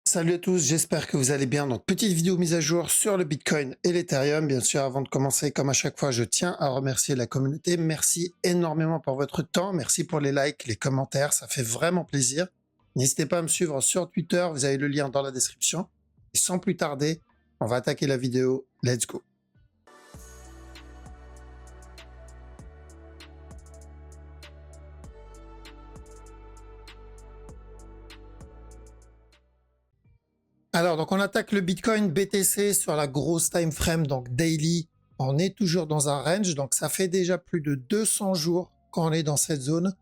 Salut à tous, j'espère que vous allez bien. Donc, petite vidéo mise à jour sur le Bitcoin et l'Ethereum. Bien sûr, avant de commencer, comme à chaque fois, je tiens à remercier la communauté. Merci énormément pour votre temps. Merci pour les likes, les commentaires. Ça fait vraiment plaisir. N'hésitez pas à me suivre sur Twitter. Vous avez le lien dans la description. Et sans plus tarder, on va attaquer la vidéo. Let's go. Alors, donc on attaque le Bitcoin BTC sur la grosse time frame, donc daily. On est toujours dans un range, donc ça fait déjà plus de 200 jours qu'on est dans cette zone,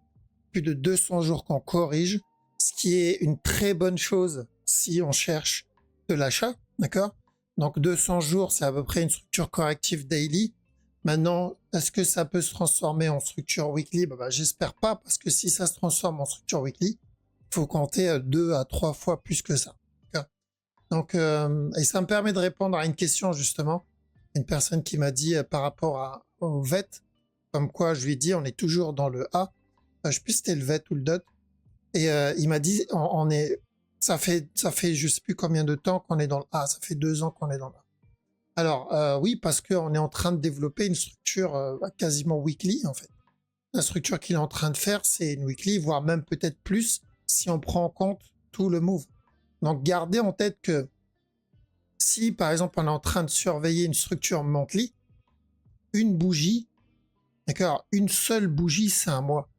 plus de 200 jours qu'on corrige, ce qui est une très bonne chose si on cherche de l'achat, d'accord? Donc 200 jours, c'est à peu près une structure corrective daily. Maintenant, est-ce que ça peut se transformer en structure weekly? J'espère pas, parce que si ça se transforme en structure weekly, il faut compter 2 à 3 fois plus que ça. Donc, et ça me permet de répondre à une question justement, une personne qui m'a dit par rapport au VET, comme quoi je lui ai dit on est toujours dans le A, je sais plus si c'était le VET ou le DOT, et il m'a dit ça fait je sais plus combien de temps qu'on est dans le A, ça fait 2 ans qu'on est dans le A. Alors oui, parce qu'on est en train de développer une structure quasiment weekly en fait. La structure qu'il est en train de faire, c'est une weekly, voire même peut-être plus si on prend en compte tout le move. Donc, gardez en tête que si, par exemple, on est en train de surveiller une structure monthly, une bougie, d'accord, une seule bougie, c'est un mois.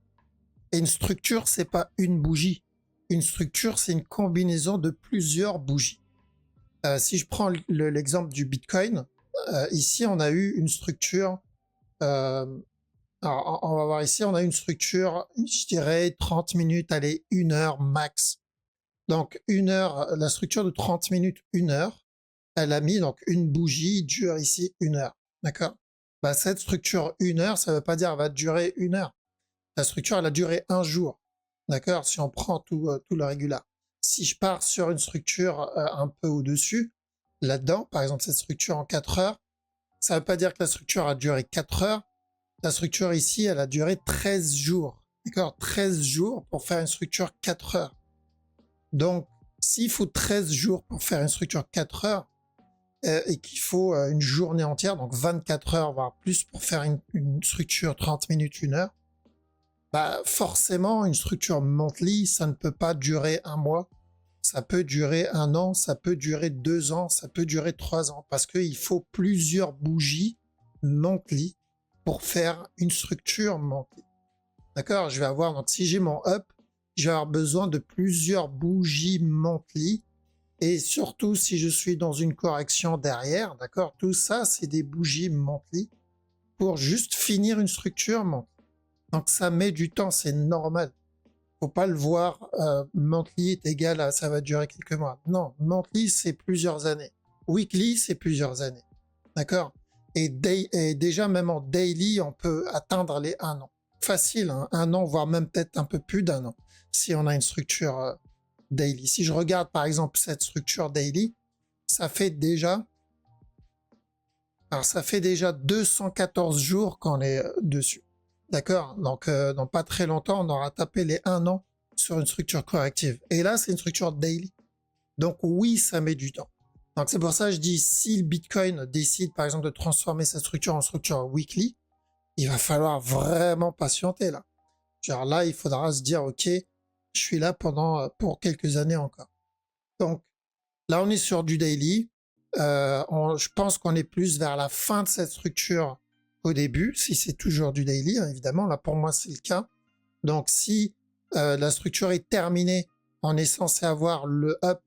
Et une structure, c'est pas une bougie. Une structure, c'est une combinaison de plusieurs bougies. Si je prends l'exemple du Bitcoin, ici, on a eu une structure. Alors, on va voir ici, on a une structure, je dirais 30 minutes, allez, 1 heure max. Donc, 1 heure, la structure de 30 minutes, 1 heure, elle a mis donc une bougie dure ici 1 heure. D'accord? Cette structure 1 heure, ça ne veut pas dire qu'elle va durer 1 heure. La structure, elle a duré 1 jour. D'accord? Si on prend tout le régular. Si je pars sur une structure un peu au-dessus, là-dedans, par exemple, cette structure en 4 heures, ça ne veut pas dire que la structure a duré 4 heures. La structure ici, elle a duré 13 jours. D'accord? 13 jours pour faire une structure 4 heures. Donc, s'il faut 13 jours pour faire une structure 4 heures, et qu'il faut une journée entière, donc 24 heures, voire plus, pour faire une structure 30 minutes, 1 heure, forcément, une structure monthly, ça ne peut pas durer 1 mois, ça peut durer 1 an, ça peut durer 2 ans, ça peut durer 3 ans, parce qu'il faut plusieurs bougies monthly pour faire une structure monthly. D'accord? Je vais avoir, donc si j'ai mon up, je vais avoir besoin de plusieurs bougies monthly, et surtout si je suis dans une correction derrière, d'accord? Tout ça, c'est des bougies monthly pour juste finir une structure monthly. Donc ça met du temps, c'est normal. Faut pas le voir monthly est égal à ça va durer quelques mois. Non, monthly c'est plusieurs années. Weekly c'est plusieurs années. D'accord? Et déjà même en daily, on peut atteindre les 1 an. Facile, hein? 1 an, voire même peut-être un peu plus d'1 an, si on a une structure daily. Si je regarde par exemple cette structure daily, ça fait déjà 214 jours qu'on est dessus. D'accord? Donc dans pas très longtemps, on aura tapé les 1 an sur une structure corrective. Et là, c'est une structure daily. Donc oui, ça met du temps. Donc c'est pour ça que je dis, si le Bitcoin décide par exemple de transformer sa structure en structure weekly, il va falloir vraiment patienter là. Genre là, il faudra se dire, ok, je suis là pour quelques années encore. Donc là, on est sur du daily. Je pense qu'on est plus vers la fin de cette structure au début, si c'est toujours du daily, hein, évidemment. Là, pour moi, c'est le cas. Donc si la structure est terminée, on est censé avoir le up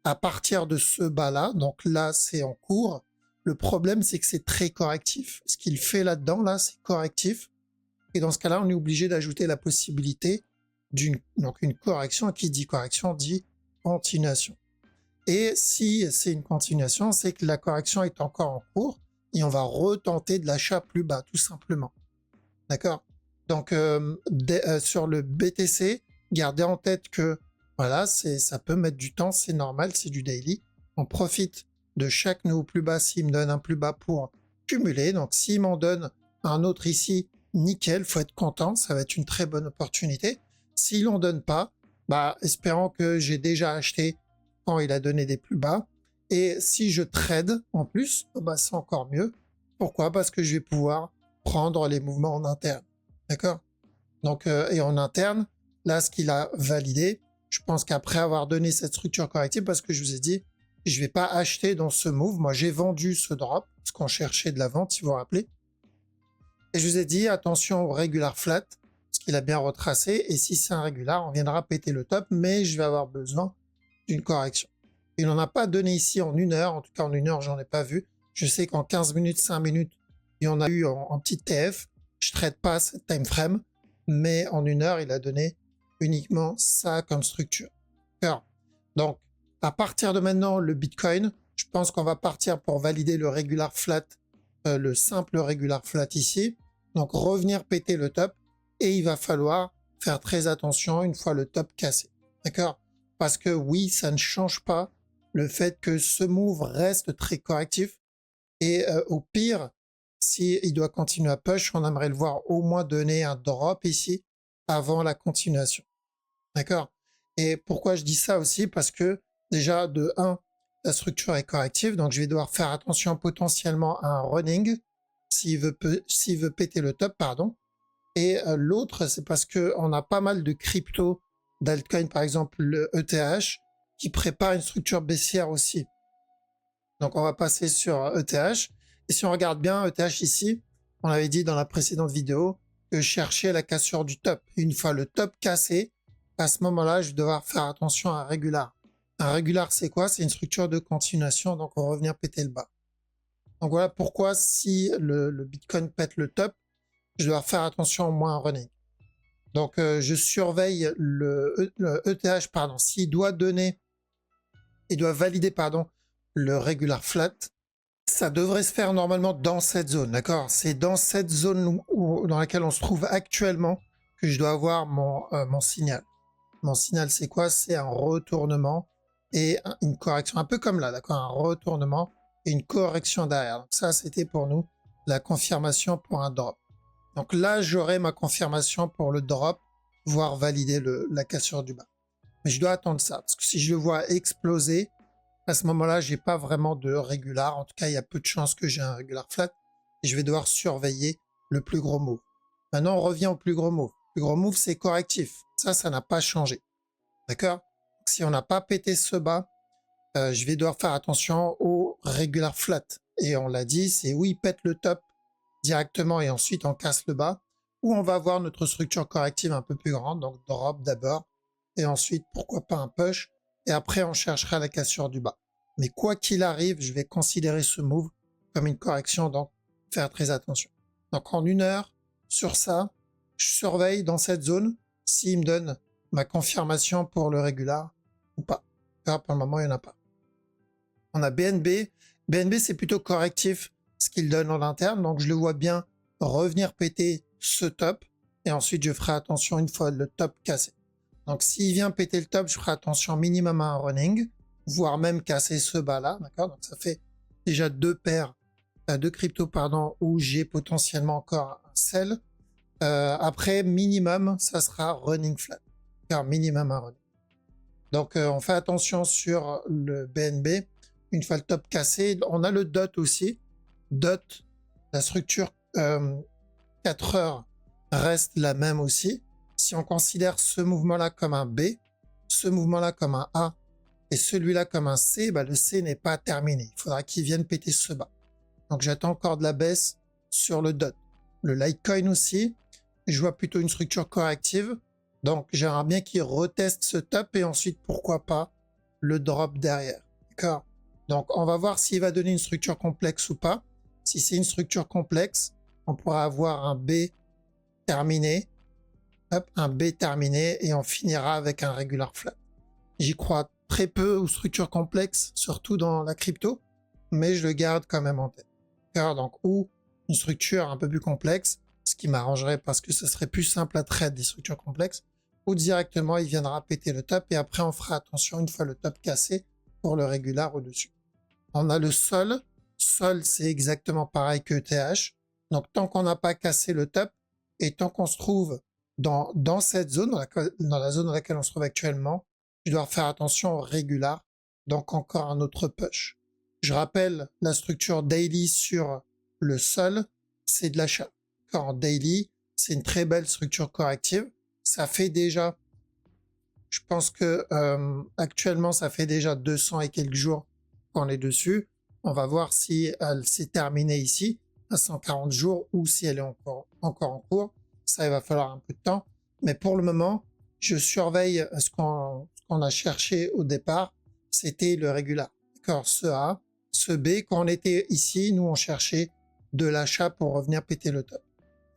à partir de ce bas-là. Donc là, c'est en cours. Le problème, c'est que c'est très correctif. Ce qu'il fait là-dedans, là, c'est correctif. Et dans ce cas-là, on est obligé d'ajouter la possibilité d'une correction. Qui dit correction dit continuation. Et si c'est une continuation, c'est que la correction est encore en cours et on va retenter de l'achat plus bas, tout simplement. D'accord? Donc, sur le BTC, gardez en tête que voilà, ça peut mettre du temps, c'est normal, c'est du daily. On profite de chaque nouveau plus bas s'il me donne un plus bas pour cumuler. Donc, s'il m'en donne un autre ici, nickel, faut être content, ça va être une très bonne opportunité. S'il n'en donne pas, espérons que j'ai déjà acheté quand il a donné des plus bas. Et si je trade en plus, bah c'est encore mieux. Pourquoi? Parce que je vais pouvoir prendre les mouvements en interne. D'accord? Donc, et en interne, là, ce qu'il a validé, je pense qu'après avoir donné cette structure corrective, parce que je vous ai dit, je vais pas acheter dans ce move. Moi, j'ai vendu ce drop, parce qu'on cherchait de la vente, si vous vous rappelez. Et je vous ai dit, attention au regular flat, parce qu'il a bien retracé. Et si c'est un regular, on viendra péter le top, mais je vais avoir besoin d'une correction. Il n'en a pas donné ici en 1 heure. En tout cas, en 1 heure, j'en ai pas vu. Je sais qu'en 15 minutes, 5 minutes, il y en a eu en petite TF. Je traite pas cette time frame, mais en 1 heure, il a donné uniquement ça comme structure. Donc, à partir de maintenant, le Bitcoin, je pense qu'on va partir pour valider le regular flat, le simple regular flat ici. Donc, revenir péter le top et il va falloir faire très attention une fois le top cassé. D'accord? Parce que oui, ça ne change pas le fait que ce move reste très correctif et au pire, si il doit continuer à push, on aimerait le voir au moins donner un drop ici avant la continuation. D'accord? Et pourquoi je dis ça aussi? Parce que déjà, de 1, la structure est corrective, donc je vais devoir faire attention potentiellement à un running s'il veut péter le top, pardon. Et l'autre, c'est parce que on a pas mal de crypto, d'altcoin, par exemple le ETH, qui prépare une structure baissière aussi. Donc on va passer sur ETH. Et si on regarde bien ETH ici, on avait dit dans la précédente vidéo que je cherchais la cassure du top. Une fois le top cassé, à ce moment-là, je vais devoir faire attention à un régular. Un régular, c'est quoi? C'est une structure de continuation, donc on va revenir péter le bas. Donc voilà pourquoi si le Bitcoin pète le top, je dois faire attention au moins à un running. Donc je surveille le ETH, pardon, s'il doit donner, il doit valider, pardon, le regular flat, ça devrait se faire normalement dans cette zone, d'accord? C'est dans cette zone dans laquelle on se trouve actuellement que je dois avoir mon signal. Mon signal, c'est quoi? C'est un retournement et une correction, un peu comme là, d'accord? Un retournement et une correction derrière. Donc ça, c'était pour nous la confirmation pour un drop. Donc là, j'aurai ma confirmation pour le drop, voire valider la cassure du bas. Mais je dois attendre ça, parce que si je le vois exploser, à ce moment-là, j'ai pas vraiment de régular. En tout cas, il y a peu de chances que j'ai un régular flat. Et je vais devoir surveiller le plus gros move. Maintenant, on revient au plus gros move. Le plus gros move, c'est correctif. Ça n'a pas changé. D'accord? Si on n'a pas pété ce bas, je vais devoir faire attention au regular flat. Et on l'a dit, c'est où il pète le top directement et ensuite on casse le bas, ou on va avoir notre structure corrective un peu plus grande, donc drop d'abord, et ensuite pourquoi pas un push, et après on cherchera la cassure du bas. Mais quoi qu'il arrive, je vais considérer ce move comme une correction, donc faire très attention. Donc en 1 heure, sur ça, je surveille dans cette zone s'il me donne ma confirmation pour le régular ou pas. Car pour le moment, il n'y en a pas. On a BNB. BNB, c'est plutôt correctif ce qu'il donne en interne. Donc, je le vois bien revenir péter ce top. Et ensuite, je ferai attention une fois le top cassé. Donc, s'il vient péter le top, je ferai attention minimum à un running, voire même casser ce bas-là. D'accord? Donc, ça fait déjà deux cryptos, pardon, où j'ai potentiellement encore un sell. Après, minimum, ça sera running flat. Car minimum un running. Donc, on fait attention sur le BNB. Une fois le top cassé, on a le DOT aussi. DOT, la structure 4 heures reste la même aussi. Si on considère ce mouvement-là comme un B, ce mouvement-là comme un A et celui-là comme un C, bah, le C n'est pas terminé. Il faudra qu'il vienne péter ce bas. Donc, j'attends encore de la baisse sur le DOT. Le Litecoin aussi, je vois plutôt une structure corrective. Donc, j'aimerais bien qu'il reteste ce top et ensuite, pourquoi pas, le drop derrière. D'accord? Donc, on va voir s'il va donner une structure complexe ou pas. Si c'est une structure complexe, on pourra avoir un B terminé, hop, un B terminé et on finira avec un regular flat. J'y crois très peu aux structures complexes, surtout dans la crypto, mais je le garde quand même en tête. D'accord? Donc, ou une structure un peu plus complexe, ce qui m'arrangerait parce que ce serait plus simple à trade des structures complexes, ou directement il viendra péter le top et après on fera attention une fois le top cassé pour le régular au-dessus. On a le sol. Sol, c'est exactement pareil que ETH. Donc, tant qu'on n'a pas cassé le top et tant qu'on se trouve dans cette zone, dans la zone dans laquelle on se trouve actuellement, je dois faire attention au régular donc encore un autre push. Je rappelle, la structure daily sur le sol, c'est de l'achat. En daily, c'est une très belle structure corrective. Ça fait déjà, je pense que actuellement, ça fait déjà 200 et quelques jours qu'on est dessus. On va voir si elle s'est terminée ici à 140 jours ou si elle est encore en cours. Ça, il va falloir un peu de temps. Mais pour le moment, je surveille ce qu'on a cherché au départ. C'était le régular. D'accord, ce A, ce B. Quand on était ici, nous, on cherchait de l'achat pour revenir péter le top.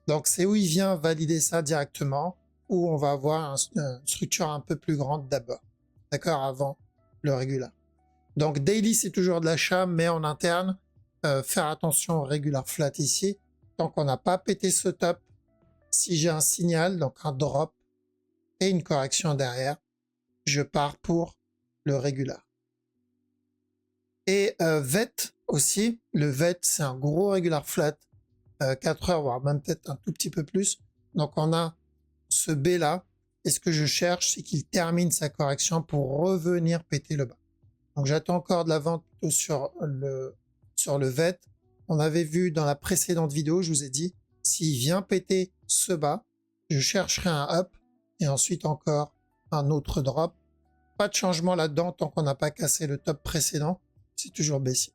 Donc, c'est où il vient valider ça directement, où on va avoir une structure un peu plus grande d'abord. D'accord, avant le régular. Donc, daily, c'est toujours de l'achat, mais en interne, faire attention au regular flat ici. Tant qu'on n'a pas pété ce top, si j'ai un signal, donc un drop et une correction derrière, je pars pour le régular. Et VET aussi, le VET, c'est un gros regular flat, 4 heures, voire même peut-être un tout petit peu plus. Donc, on a ce B là, et ce que je cherche, c'est qu'il termine sa correction pour revenir péter le bas. Donc j'attends encore de la vente plutôt sur le VET. On avait vu dans la précédente vidéo, je vous ai dit, s'il vient péter ce bas, je chercherai un up et ensuite encore un autre drop. Pas de changement là-dedans tant qu'on n'a pas cassé le top précédent, c'est toujours baissier.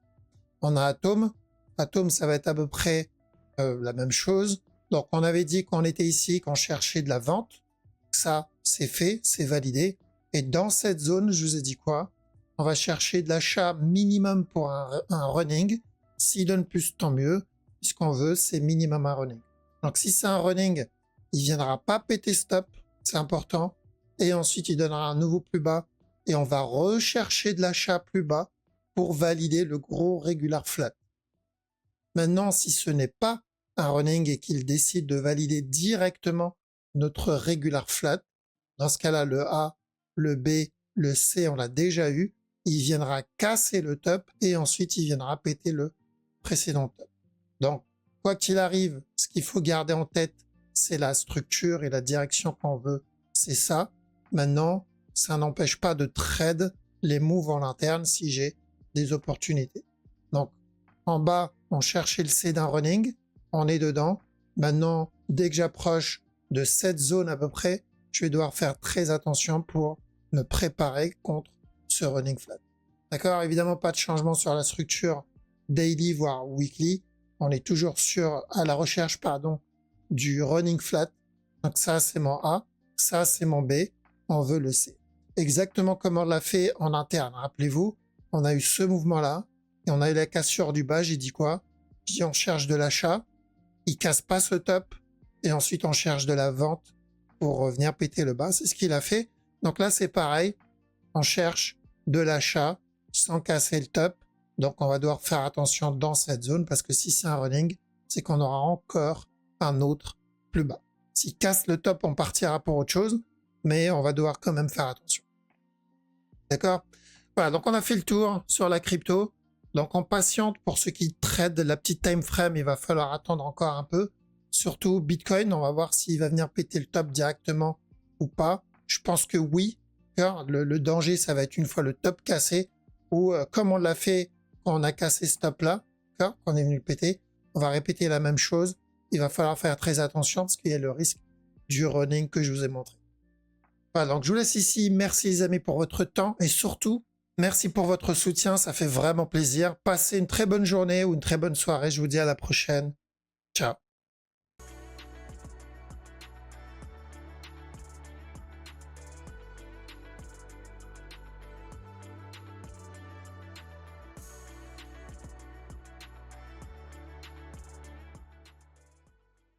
On a Atom. Atom, ça va être à peu près la même chose. Donc on avait dit qu'on était ici, qu'on cherchait de la vente. Ça, c'est fait, c'est validé. Et dans cette zone, je vous ai dit quoi? On va chercher de l'achat minimum pour un running. S'il donne plus, tant mieux. Ce qu'on veut, c'est minimum un running. Donc si c'est un running, il viendra pas péter stop, c'est important. Et ensuite, il donnera un nouveau plus bas. Et on va rechercher de l'achat plus bas pour valider le gros regular flat. Maintenant, si ce n'est pas un running et qu'il décide de valider directement notre regular flat, dans ce cas-là, le A, le B, le C, on l'a déjà eu, il viendra casser le top et ensuite il viendra péter le précédent top. Donc, quoi qu'il arrive, ce qu'il faut garder en tête, c'est la structure et la direction qu'on veut, c'est ça. Maintenant, ça n'empêche pas de trade les moves en interne si j'ai des opportunités. Donc, en bas, on cherchait le C d'un running, on est dedans. Maintenant, dès que j'approche de cette zone à peu près, je vais devoir faire très attention pour me préparer contre ce running flat. D'accord? Évidemment, pas de changement sur la structure daily, voire weekly. On est toujours à la recherche, du running flat. Donc ça, c'est mon A. Ça, c'est mon B. On veut le C. Exactement comme on l'a fait en interne. Rappelez-vous, on a eu ce mouvement-là et on a eu la cassure du bas. J'ai dit quoi? J'ai dit on cherche de l'achat. Il casse pas ce top et ensuite on cherche de la vente pour revenir péter le bas. C'est ce qu'il a fait. Donc là, c'est pareil. On cherche de l'achat sans casser le top. Donc, on va devoir faire attention dans cette zone parce que si c'est un running, c'est qu'on aura encore un autre plus bas. S'il casse le top, on partira pour autre chose, mais on va devoir quand même faire attention. D'accord? Voilà, donc on a fait le tour sur la crypto. Donc, on patiente pour ceux qui trade la petite time frame, il va falloir attendre encore un peu. Surtout Bitcoin, on va voir s'il va venir péter le top directement ou pas. Je pense que oui. Le danger, ça va être une fois le top cassé, ou comme on l'a fait quand on a cassé ce top-là, quand on est venu le péter, on va répéter la même chose. Il va falloir faire très attention parce qu'il y a le risque du running que je vous ai montré. Voilà, donc je vous laisse ici. Merci les amis pour votre temps et surtout, merci pour votre soutien. Ça fait vraiment plaisir. Passez une très bonne journée ou une très bonne soirée. Je vous dis à la prochaine. Ciao.